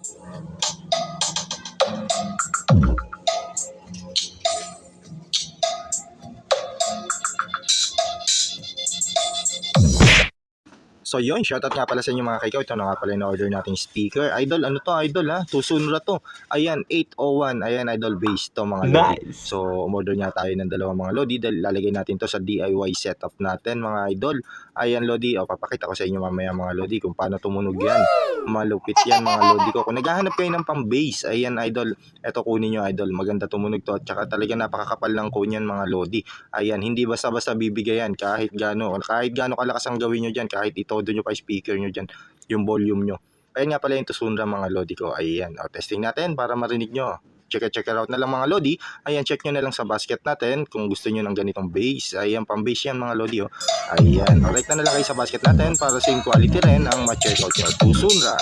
So yun, shoutout nga pala sa inyo mga kaikaw. Ito na nga pala yung order nating speaker. Idol, ano to idol ha? Tusunra to. Ayan, 801. Ayan idol, base to mga lodi. Nice. So umorder nga tayo ng dalawang mga lodi. Lalagay natin to sa DIY setup natin mga idol. Ayan lodi, o papakita ko sa inyo mamaya mga lodi kung paano tumunog yan. Malupit yan mga lodi ko. Kung naghahanap kayo ng pang base, ayan idol, eto kunin nyo idol. Maganda tumunog to at saka talaga napakakapal lang ko yan mga lodi. Ayan, hindi basta-basta bibigay yan kahit gaano kalakas ang gawin nyo dyan, kahit itodo nyo pa speaker nyo dyan, yung volume nyo. Ayan nga pala yung Tusunra mga lodi ko. Ayan, o, testing natin para marinig nyo. Check it out na lang mga lodi. Ayan, check nyo na lang sa basket natin kung gusto nyo ng ganitong base. Ayan, pang base yan mga lodi. Oh. Ayan, alright na lang kayo sa basket natin para same quality rin ang ma-check out nyo. Tusunra.